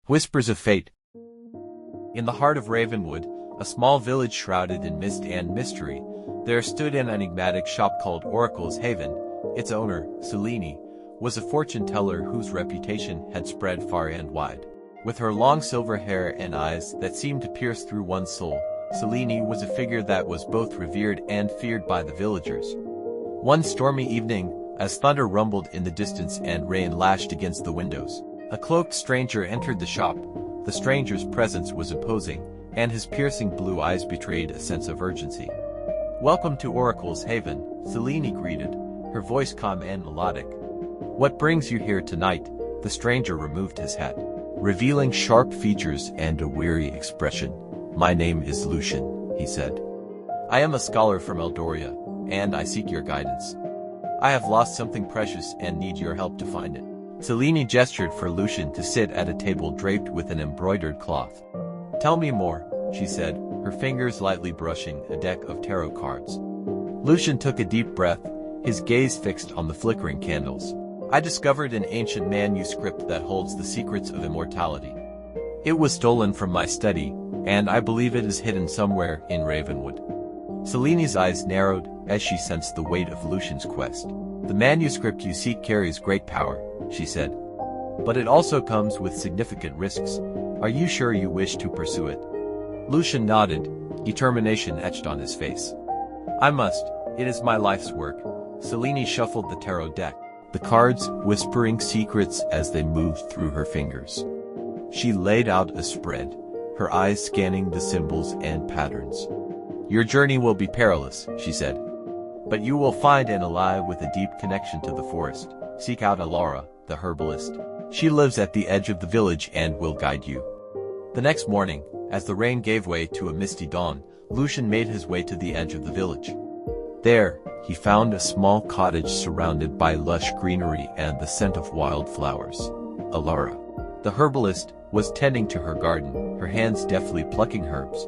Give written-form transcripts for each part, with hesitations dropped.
Whispers of Fate. In the heart of Ravenwood, a small village shrouded in mist and mystery, there stood an enigmatic shop called Oracle's Haven. Its owner, Selene, was a fortune-teller whose reputation had spread far and wide. With her long silver hair and eyes that seemed to pierce through one's soul, Selene was a figure that was both revered and feared by the villagers. One stormy evening, as thunder rumbled in the distance and rain lashed against the windows, a cloaked stranger entered the shop. The stranger's presence was imposing, and his piercing blue eyes betrayed a sense of urgency. "Welcome to Oracle's Haven," Selene greeted, her voice calm and melodic. "What brings you here tonight?" The stranger removed his hat, revealing sharp features and a weary expression. "My name is Lucian," he said. "I am a scholar from Eldoria, and I seek your guidance. I have lost something precious and need your help to find it." Selene gestured for Lucian to sit at a table draped with an embroidered cloth. "Tell me more," she said, her fingers lightly brushing a deck of tarot cards. Lucian took a deep breath, his gaze fixed on the flickering candles. "I discovered an ancient manuscript that holds the secrets of immortality. It was stolen from my study, and I believe it is hidden somewhere in Ravenwood." Selene's eyes narrowed as she sensed the weight of Lucian's quest. "The manuscript you seek carries great power," she said. "But it also comes with significant risks. Are you sure you wish to pursue it?" Lucian nodded, determination etched on his face. "I must. It is my life's work." Selene shuffled the tarot deck, the cards whispering secrets as they moved through her fingers. She laid out a spread, her eyes scanning the symbols and patterns. "Your journey will be perilous," she said. "But you will find an ally with a deep connection to the forest. Seek out Alara, the herbalist. She lives at the edge of the village and will guide you." The next morning, as the rain gave way to a misty dawn, Lucian made his way to the edge of the village. There, he found a small cottage surrounded by lush greenery and the scent of wildflowers. Alara, the herbalist, was tending to her garden, her hands deftly plucking herbs.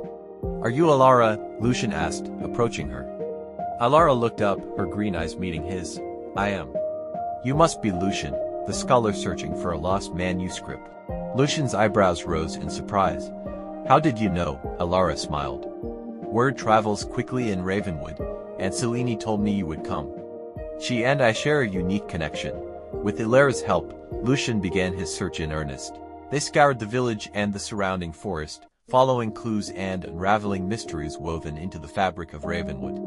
"Are you Alara?" Lucian asked, approaching her. Alara looked up, her green eyes meeting his. "I am." "You must be Lucian, the scholar searching for a lost manuscript." Lucian's eyebrows rose in surprise. "How did you know?" Alara smiled. "Word travels quickly in Ravenwood, and Selene told me you would come. She and I share a unique connection." With Alara's help, Lucian began his search in earnest. They scoured the village and the surrounding forest, following clues and unraveling mysteries woven into the fabric of Ravenwood.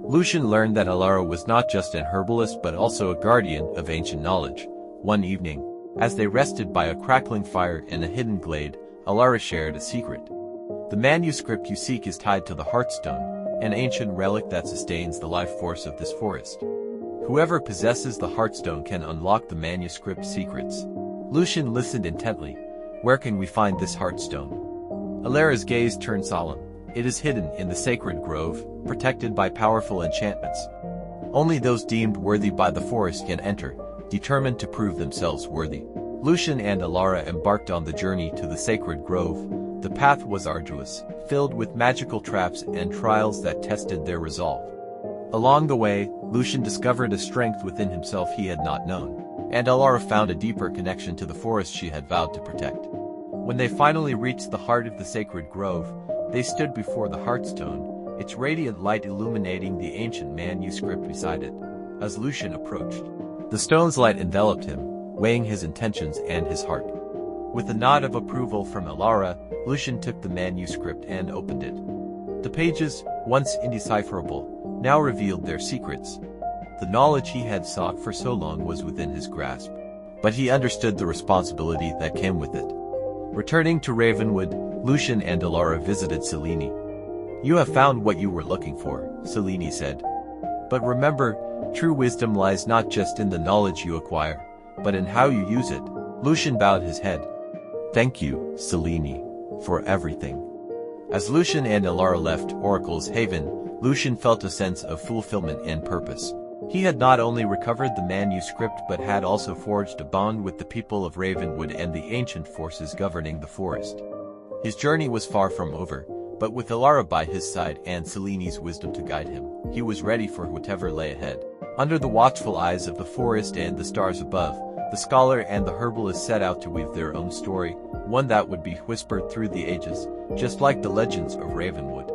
Lucian learned that Alara was not just an herbalist but also a guardian of ancient knowledge. One evening, as they rested by a crackling fire in a hidden glade, Alara shared a secret. "The manuscript you seek is tied to the Heartstone, an ancient relic that sustains the life force of this forest. Whoever possesses the Heartstone can unlock the manuscript's secrets." Lucian listened intently. "Where can we find this Heartstone?" Alara's gaze turned solemn. "It is hidden in the sacred grove, protected by powerful enchantments. Only those deemed worthy by the forest can enter, determined to prove themselves worthy." Lucian and Alara embarked on the journey to the sacred grove. The path was arduous, filled with magical traps and trials that tested their resolve. Along the way, Lucian discovered a strength within himself he had not known, and Alara found a deeper connection to the forest she had vowed to protect. When they finally reached the heart of the sacred grove, they stood before the Heartstone, its radiant light illuminating the ancient manuscript beside it. As Lucian approached, the stone's light enveloped him, weighing his intentions and his heart. With a nod of approval from Alara, Lucian took the manuscript and opened it. The pages, once indecipherable, now revealed their secrets. The knowledge he had sought for so long was within his grasp, but he understood the responsibility that came with it. Returning to Ravenwood, Lucian and Alara visited Selene. "You have found what you were looking for," Selene said. "But remember, true wisdom lies not just in the knowledge you acquire, but in how you use it." Lucian bowed his head. "Thank you, Selene, for everything." As Lucian and Alara left Oracle's Haven, Lucian felt a sense of fulfillment and purpose. He had not only recovered the manuscript but had also forged a bond with the people of Ravenwood and the ancient forces governing the forest. His journey was far from over, but with Alara by his side and Selene's wisdom to guide him, he was ready for whatever lay ahead. Under the watchful eyes of the forest and the stars above, the scholar and the herbalist set out to weave their own story, one that would be whispered through the ages, just like the legends of Ravenwood.